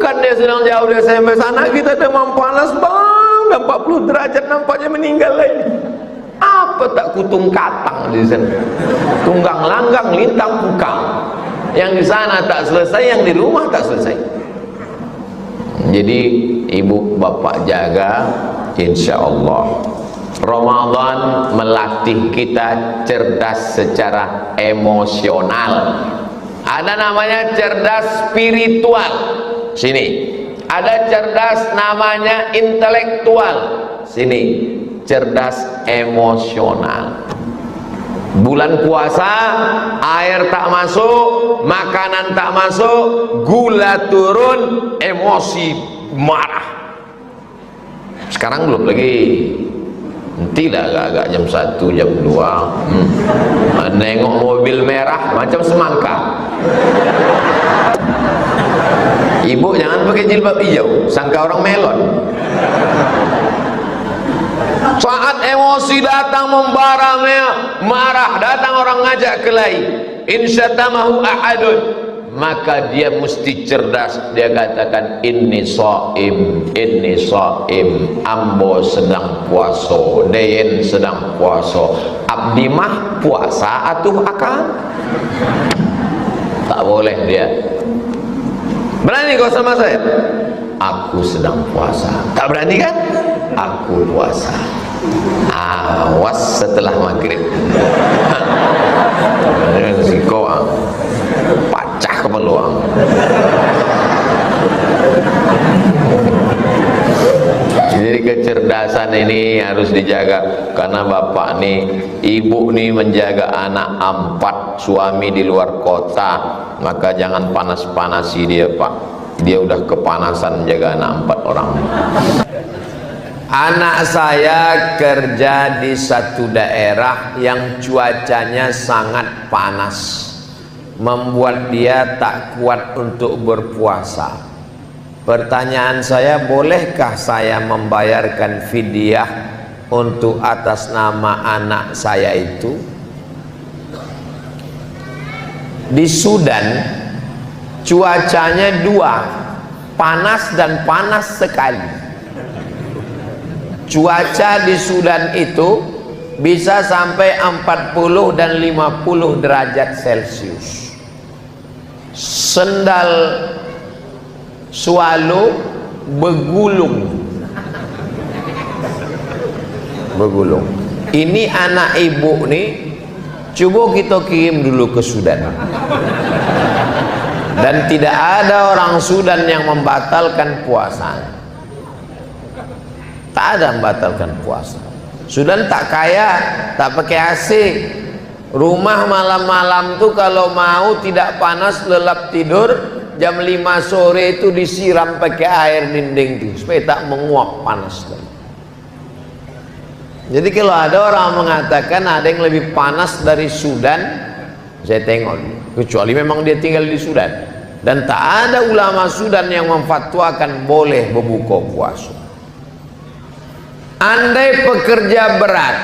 Bukan dia sedang jauh dari SMS, anak kita demam panas bang, dan 40 derajat nampaknya meninggal lagi. Apa tak kutung katang di sana, tunggang langgang lintang pukang. Yang di sana tak selesai, yang di rumah tak selesai. Jadi ibu bapak jaga, insya Allah. Ramadan melatih kita cerdas secara emosional. Ada namanya cerdas spiritual. Sini. Ada cerdas namanya intelektual. Sini. Cerdas emosional. Bulan puasa, air tak masuk, makanan tak masuk, gula turun, emosi marah. Sekarang belum lagi. Nantilah agak jam 1, jam 2 nengok mobil merah macam semangka. Ibu jangan pakai jilbab hijau, sangka orang melon. Saat emosi datang membara marah, datang orang ngajak kelahi, insyatamahu ahadun, maka dia mesti cerdas. Dia katakan inni shaim, ambo sedang puasa, deyen sedang puasa, abdi mah puasa atuh akan. Tak boleh dia. Berani kau sama saya? Aku sedang puasa. Tak berani kan? Aku puasa. Awas setelah maghrib. Si kau pacah kepeluang. Jadi kecerdasan ini harus dijaga. Karena bapak nih, ibu nih menjaga anak 4, suami di luar kota. Maka jangan panas-panasi dia pak. Dia udah kepanasan menjaga anak 4 orang. Anak saya kerja di satu daerah yang cuacanya sangat panas, membuat dia tak kuat untuk berpuasa. Pertanyaan saya, bolehkah saya membayarkan fidyah untuk atas nama anak saya itu? Di Sudan cuacanya 2, panas dan panas sekali. Cuaca di Sudan itu bisa sampai 40 dan 50 derajat Celcius. sendal swallow begulung. Begulung. Ini anak ibu nih, coba kita kirim dulu ke Sudan. Dan tidak ada orang Sudan yang membatalkan puasa. Tak ada membatalkan puasa. Sudan tak kaya, tak pakai AC. Rumah malam-malam tuh kalau mau tidak panas lelap tidur, jam 5 sore itu disiram pakai air dinding tuh supaya tak menguap panas. Jadi kalau ada orang mengatakan ada yang lebih panas dari Sudan, saya tengok, kecuali memang dia tinggal di Sudan. Dan tak ada ulama Sudan yang memfatwakan boleh berbuka puasa. Andai pekerja berat,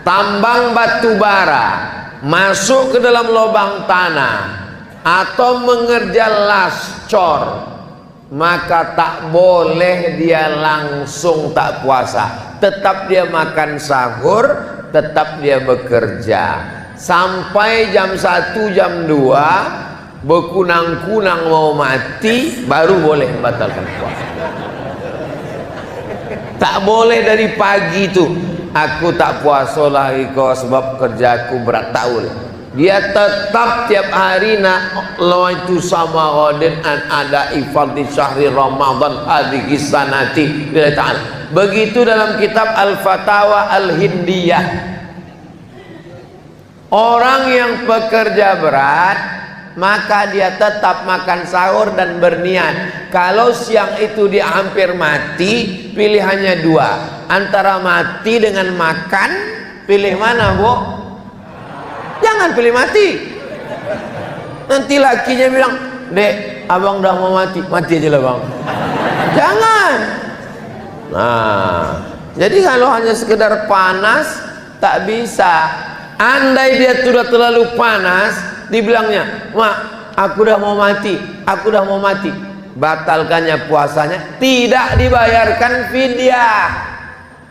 tambang batu bara, masuk ke dalam lubang tanah, atau mengerja lascor, maka tak boleh dia langsung tak puasa. Tetap dia makan sahur, tetap dia bekerja sampai jam 1, jam 2 berkunang-kunang mau mati, baru boleh membatalkan puasa. Tak boleh dari pagi itu aku tak puasa lagi kok sebab kerjaku berat, tak boleh. Dia tetap tiap hari nak lo itu sama godin an ada ifad di syahri Ramadan hadhihi sanati lillahi ta'ala. Begitu dalam kitab Al-Fatawa Al-Hindiyah. Orang yang pekerja berat maka dia tetap makan sahur dan berniat. Kalau siang itu dia hampir mati, pilihannya dua, antara mati dengan makan. Pilih mana, Bu? Jangan pilih mati. Nanti lakinya bilang, "Dek, abang udah mau mati." Mati aja lah, Bang. Jangan. Nah, jadi kalau hanya sekedar panas tak bisa. Andai dia sudah terlalu panas, dibilangnya, "Mak, aku udah mau mati, aku udah mau mati." Batalkannya puasanya, tidak dibayarkan fidyah.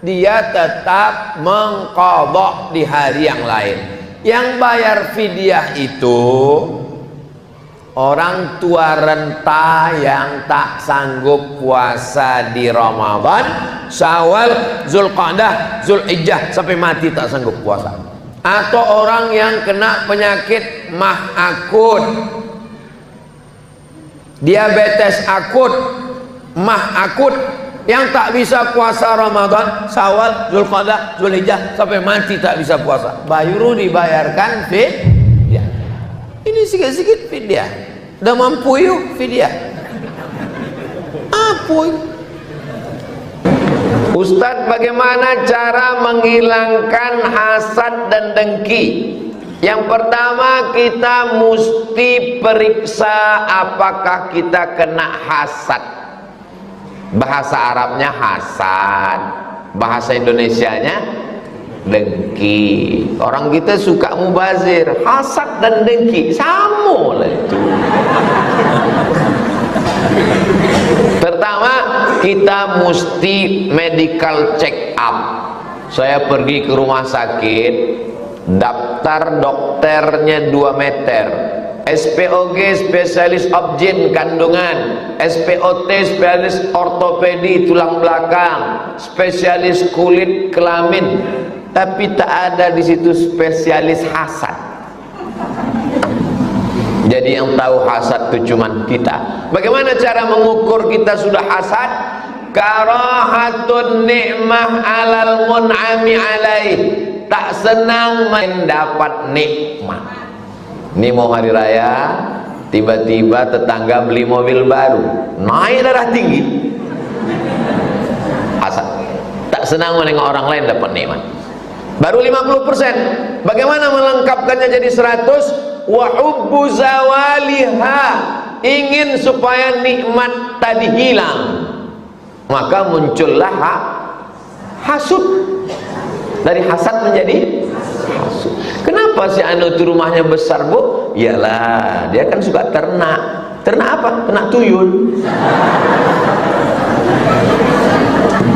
Dia tetap mengqadha di hari yang lain. Yang bayar fidyah itu orang tua renta yang tak sanggup puasa di Ramadan, Syawal, Zulqa'dah, Zulhijjah sampai mati tak sanggup puasa. Atau orang yang kena penyakit mah akut, diabetes akut, mah akut, yang tak bisa puasa Ramadan, Syawal, Zulqa'dah, Zulhijjah sampai mati tak bisa puasa, baru dibayarkan fidyah. Ini sikit-sikit fidyah. Udah mampu yuk fidyah. Apa yuk? Ustadz, bagaimana cara menghilangkan hasad dan dengki? Yang pertama, kita mesti periksa apakah kita kena hasad. Bahasa Arabnya hasad, bahasa Indonesianya dengki. Orang kita suka mubazir, hasad dan dengki sama lah itu. Pertama, kita mesti medical check up. Saya pergi ke rumah sakit, daftar dokternya 2 meter, SPOG spesialis obgyn kandungan, SPOT spesialis ortopedi tulang belakang, spesialis kulit kelamin, tapi tak ada di situ spesialis hasad. Jadi yang tahu hasad itu cuma kita. Bagaimana cara mengukur kita sudah hasad? Karahatun ni'mah alal mun'ami alaih. Tak senang mendapat nikmat. Ini mau hari raya, tiba-tiba tetangga beli mobil baru, naik darah tinggi. Hasad. Tak senang menengok orang lain dapat nikmat. Baru 50%. Bagaimana melengkapkannya jadi 100? Wa hubbu zawaliha, ingin supaya nikmat tadi hilang, maka muncullah hasud. Dari hasad menjadi hasud. Kenapa si anu itu rumahnya besar, Bu? Iyalah, dia kan suka ternak. Ternak apa? Ternak tuyul.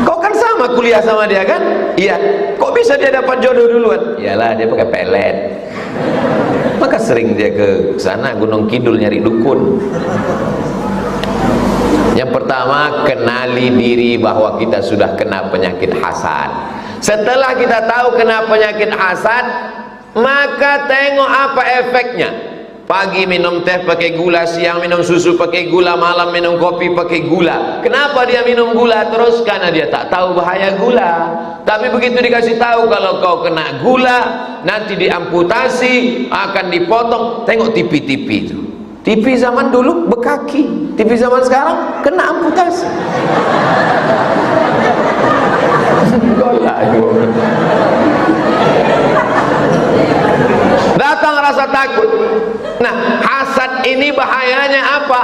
Kau kan sama kuliah sama dia kan? Iya. Kok bisa dia dapat jodoh duluan? Iyalah, dia pakai pelet. Maka sering dia ke sana Gunung Kidul nyari dukun. Yang pertama, kenali diri bahwa kita sudah kena penyakit hasad. Setelah kita tahu kena penyakit hasad, maka tengok apa efeknya. Pagi minum teh pakai gula, siang minum susu pakai gula, malam minum kopi pakai gula. Kenapa dia minum gula terus? Karena dia tak tahu bahaya gula. Tapi begitu dikasih tahu kalau kau kena gula, nanti diamputasi, akan dipotong. Tengok TV-TV itu. TV zaman dulu bekaki, TV zaman sekarang kena amputasi. Datang rasa takut. Nah, hasad ini bahayanya apa?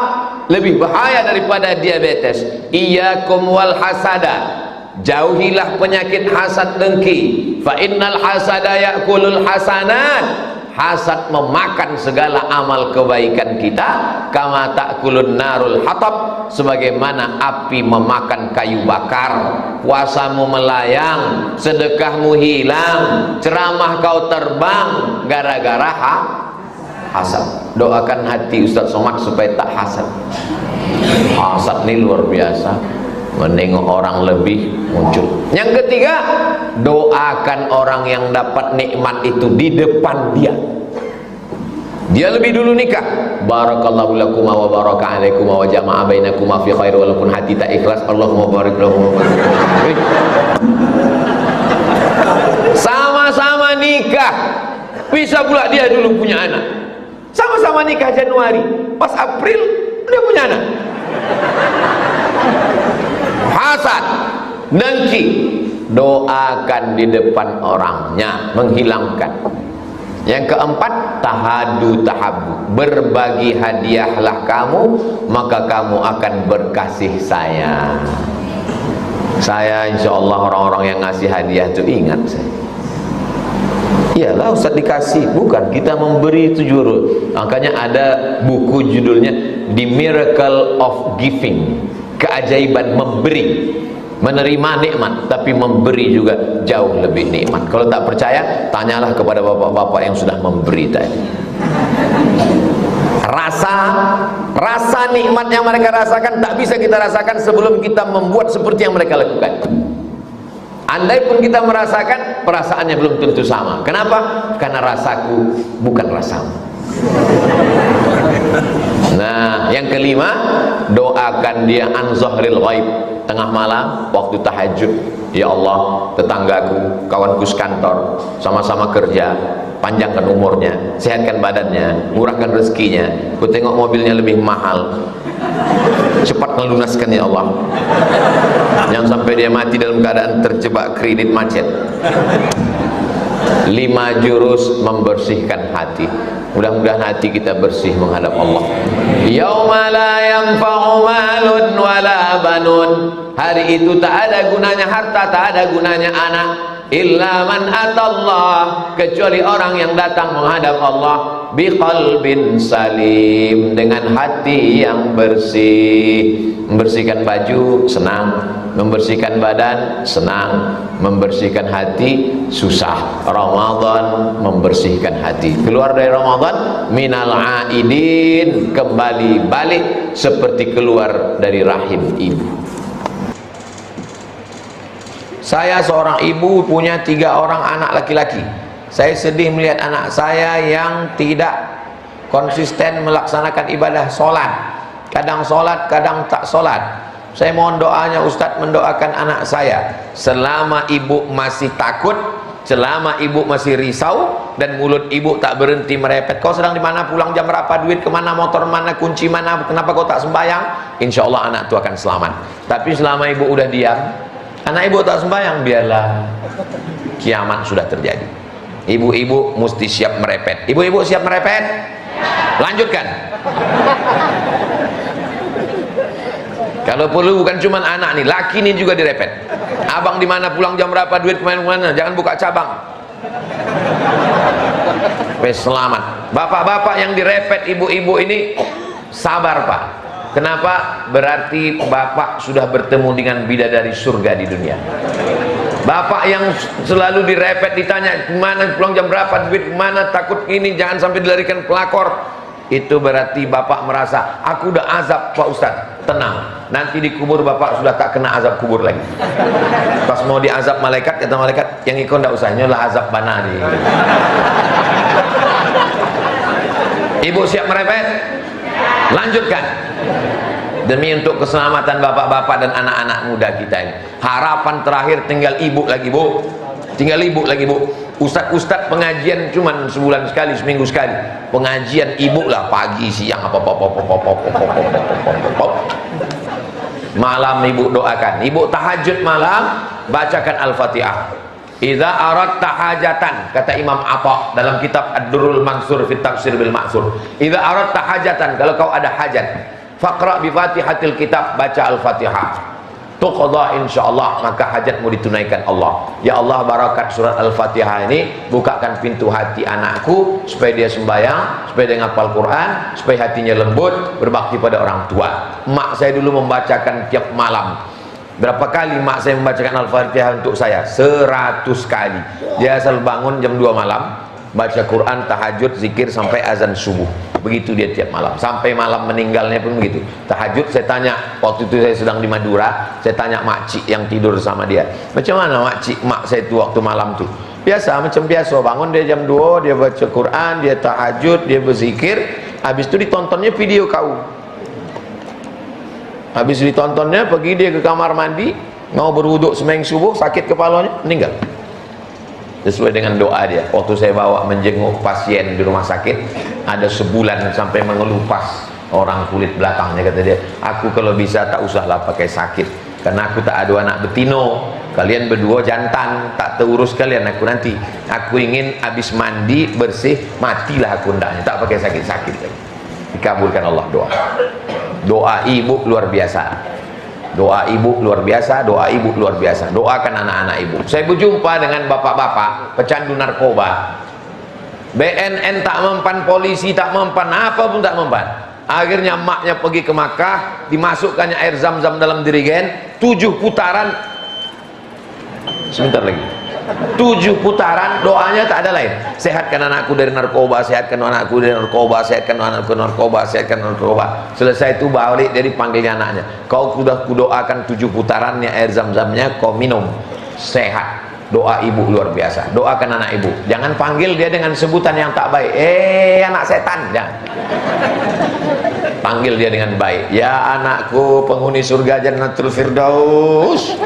Lebih bahaya daripada diabetes. Iyyakum wal hasada. Jauhilah penyakit hasad dengki. Fa innal hasada ya'kulul hasanat. Hasad memakan segala amal kebaikan kita, kama ta'kulun narul hatab, sebagaimana api memakan kayu bakar. Puasamu melayang, sedekahmu hilang, ceramah kau terbang gara-gara hasad. Doakan hati Ustaz Somad supaya tak hasad. Hasad ini luar biasa, menengok orang lebih muncul. Yang ketiga, doakan orang yang dapat nikmat itu di depan dia. Dia lebih dulu nikah. Barakallahu lakum wa baraka alaikum wa jama'a bainakum fi khair, walaupun hati tak ikhlas. Allahumma barik lahum. Sama-sama nikah, bisa pula dia dulu punya anak. Sama-sama nikah Januari, pas April dia punya anak. Hasad, dengki. Doakan di depan orangnya, menghilangkan. Yang keempat, tahadu tahabu, berbagi hadiahlah kamu, maka kamu akan berkasih sayang. Saya insya Allah orang-orang yang ngasih hadiah itu ingat saya. Iyalah Ustaz dikasih, bukan kita memberi itu juru. Makanya ada buku judulnya The Miracle of Giving, keajaiban memberi. Menerima nikmat, tapi memberi juga jauh lebih nikmat. Kalau tak percaya, tanyalah kepada bapak-bapak yang sudah memberi tadi. Rasa nikmat yang mereka rasakan tak bisa kita rasakan sebelum kita membuat seperti yang mereka lakukan. Andai pun kita merasakan, perasaannya belum tentu sama. Kenapa? Karena rasaku bukan rasamu. Nah, yang kelima, doakan dia an zahril ghaib. Tengah malam, waktu tahajud, ya Allah, tetanggaku, kawanku sekantor, sama-sama kerja, panjangkan umurnya, sehatkan badannya, murahkan rezekinya. Ku tengok mobilnya lebih mahal, cepat melunaskan ya Allah. Jangan sampai dia mati dalam keadaan terjebak kredit macet. 5 jurus membersihkan hati. Mudah-mudahan hati kita bersih menghadap Allah. Yauma la yanfa'u malun wala banun. Hari itu tak ada gunanya harta, tak ada gunanya anak, illa man atallah, kecuali orang yang datang menghadap Allah biqalbin salim, dengan hati yang bersih. Membersihkan baju senang, membersihkan badan senang, membersihkan hati susah. Ramadan membersihkan hati. Keluar dari Ramadan minal aidin, kembali balik seperti keluar dari rahim ibu. Saya seorang ibu punya 3 orang anak laki-laki. Saya sedih melihat anak saya yang tidak konsisten melaksanakan ibadah sholat. Kadang sholat, kadang tak sholat. Saya mohon doanya Ustadz, mendoakan anak saya. Selama ibu masih takut, selama ibu masih risau, dan mulut ibu tak berhenti merepet, kau sedang di mana, pulang jam berapa, duit kemana, motor mana, kunci mana, kenapa kau tak sembahyang? Insya Allah anak itu akan selamat. Tapi selama ibu udah diam, anak ibu tak sembahyang, biarlah, kiamat sudah terjadi. Ibu-ibu mesti siap merepet. Ibu-ibu siap merepet? Lanjutkan. Kalau perlu bukan cuma anak nih, laki nih juga direpet. Abang di mana, pulang jam berapa, duit kemana-mana, jangan buka cabang. Wes selamat. Bapak-bapak yang direpet ibu-ibu ini sabar Pak. Kenapa? Berarti bapak sudah bertemu dengan bidadari surga di dunia. Bapak yang selalu direpet, ditanya mana pulang jam berapa, duit mana, takut ini, jangan sampai dilarikan pelakor. Itu berarti bapak merasa aku udah azab Pak Ustadz. Tenang, nanti di kubur bapak sudah tak kena azab kubur lagi. Pas mau diazab malaikat, kata malaikat, yang ikut ndak usah, ini lah azab banari. Ibu siap merepet? Lanjutkan. Demi untuk keselamatan bapak-bapak dan anak-anak muda kita ini. Harapan terakhir tinggal ibu lagi, Bu. Tinggal ibu lagi, Bu. Ustadz pengajian cuman sebulan sekali, seminggu sekali. Pengajian ibu lah pagi, siang, malam ibu doakan. Ibu tahajud malam, bacakan Al-Fatihah. Idza aradta hajatan, kata Imam Atha dalam kitab Ad-Durrul Mansur fi Tafsir bil Ma'sur. Idza aradta hajatan, kalau kau ada hajat, faqra bi Fatihatil kitab, baca Al-Fatihah. Tuqadha insyaallah, maka hajatmu ditunaikan Allah. Ya Allah, barakat surat Al-Fatihah ini bukakan pintu hati anakku supaya dia sembahyang, supaya dia ngapal Quran, supaya hatinya lembut, berbakti pada orang tua. Mak saya dulu membacakan tiap malam. Berapa kali mak saya membacakan Al-Fatihah untuk saya? 100 kali. Dia asal bangun jam 2 malam, baca Quran, tahajud, zikir sampai azan subuh. Begitu dia tiap malam, sampai malam meninggalnya pun begitu. Tahajud, saya tanya, waktu itu saya sedang di Madura, saya tanya makcik yang tidur sama dia, macam mana makcik mak saya itu waktu malam tuh? Biasa, macam biasa, bangun dia jam 2, dia baca Quran, dia tahajud, dia berzikir, habis itu ditontonnya video kau. Habis ditontonnya, pergi dia ke kamar mandi, mau berwuduk sembahyang subuh, sakit kepalanya, meninggal. Sesuai dengan doa dia. Waktu saya bawa menjenguk pasien di rumah sakit, ada sebulan sampai mengelupas orang kulit belakangnya, kata dia, aku kalau bisa tak usahlah pakai sakit, karena aku tak ada anak betino, kalian berdua jantan, tak terurus kalian aku nanti. Aku ingin habis mandi bersih, matilah aku ndaknya, tak pakai sakit-sakit. Dikabulkan Allah doa. Doa ibu luar biasa. Doa ibu luar biasa, doa ibu luar biasa. Doakan anak-anak ibu. Saya berjumpa dengan bapak-bapak pecandu narkoba. BNN tak mempan, polisi tak mempan, apa pun tak mempan. Akhirnya maknya pergi ke Makkah, dimasukkannya air zam-zam dalam dirigen, 7 putaran. Sebentar lagi. 7 putaran, doanya tak ada lain. Sehatkan anakku dari narkoba, sehatkan anakku dari narkoba, sehatkan anakku dari narkoba, sehatkan narkoba. Selesai itu balik, dia dipanggilnya anaknya. Kau sudah kudoakan 7 putarannya air zam-zamnya, kau minum, sehat. Doa ibu luar biasa. Doakan anak ibu. Jangan panggil dia dengan sebutan yang tak baik. Anak setan, jangan. Panggil dia dengan baik. Ya anakku, penghuni surga Jannatul Firdaus.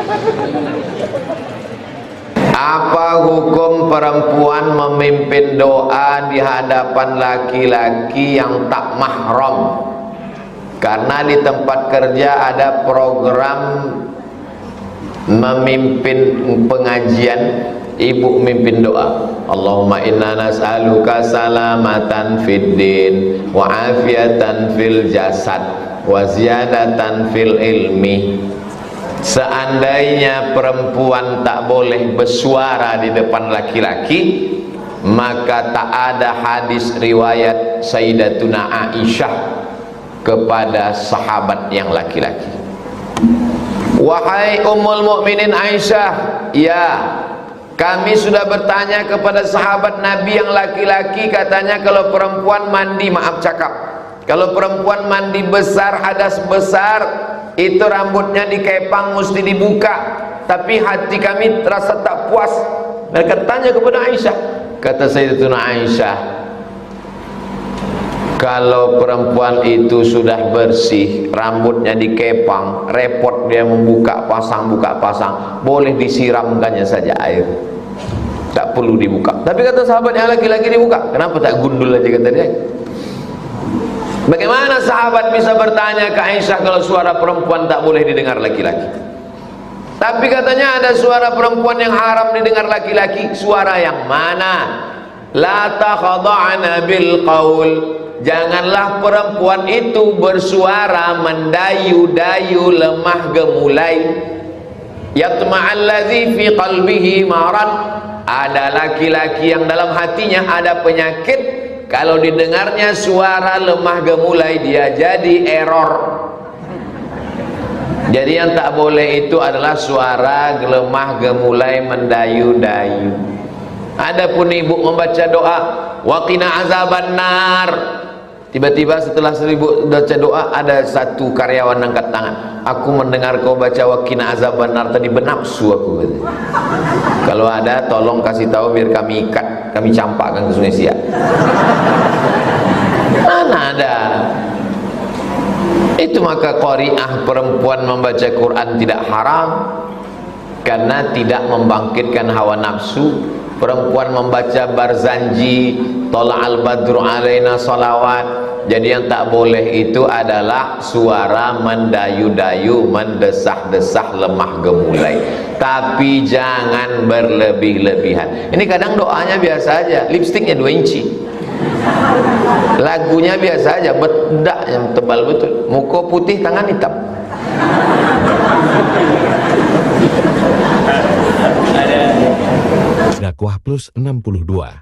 Apa hukum perempuan memimpin doa di hadapan laki-laki yang tak mahram? Karena di tempat kerja ada program memimpin pengajian, ibu memimpin doa. Allahumma inna nas'aluka salamatan fid din wa afiatan fil jasad wa ziyadatan fil ilmi. Seandainya perempuan tak boleh bersuara di depan laki-laki, maka tak ada hadis riwayat Sayyidatuna Aisyah kepada sahabat yang laki-laki. Wahai Ummul Mukminin Aisyah, ya, kami sudah bertanya kepada sahabat Nabi yang laki-laki, katanya kalau perempuan mandi, maaf cakap, kalau perempuan mandi besar, hadas besar, itu rambutnya dikepang, mesti dibuka. Tapi hati kami terasa tak puas. Mereka tanya kepada Aisyah, kata Sayyidatuna Aisyah, kalau perempuan itu sudah bersih, rambutnya dikepang, repot dia membuka pasang, buka pasang, boleh disiramkannya saja air, tak perlu dibuka. Tapi kata sahabat yang laki-laki dibuka, kenapa tak gundul aja, kata dia. Bagaimana sahabat bisa bertanya ke Aisyah kalau suara perempuan tak boleh didengar laki-laki? Tapi katanya ada suara perempuan yang haram didengar laki-laki. Suara yang mana? La takhada'na bil qaul. Janganlah perempuan itu bersuara mendayu-dayu, lemah gemulai. Yatma'alladzi fi qalbihi marad. Ada laki-laki yang dalam hatinya ada penyakit, kalau didengarnya suara lemah gemulai dia jadi error. Jadi yang tak boleh itu adalah suara gelemah gemulai mendayu-dayu. Adapun ibu membaca doa waqina azabannar, tiba-tiba setelah seribu baca doa ada satu karyawan angkat tangan, aku mendengar kau baca waqina azabannar tadi, benapsu aku. Kalau ada tolong kasih tahu biar kami ikat, kami campakkan ke Sungai Siak. Mana ada. Itu maka qari'ah perempuan membaca Quran tidak haram karena tidak membangkitkan hawa nafsu. Perempuan membaca barzanji, tola'al badru alaina salawat. Jadi yang tak boleh itu adalah suara mendayu-dayu, mendesah-desah, lemah gemulai. Tapi jangan berlebih-lebihan. Ini kadang doanya biasa aja, lipstiknya 2 inci, lagunya biasa aja, bedak yang tebal betul, muka putih tangan hitam. Dakwah Plus 62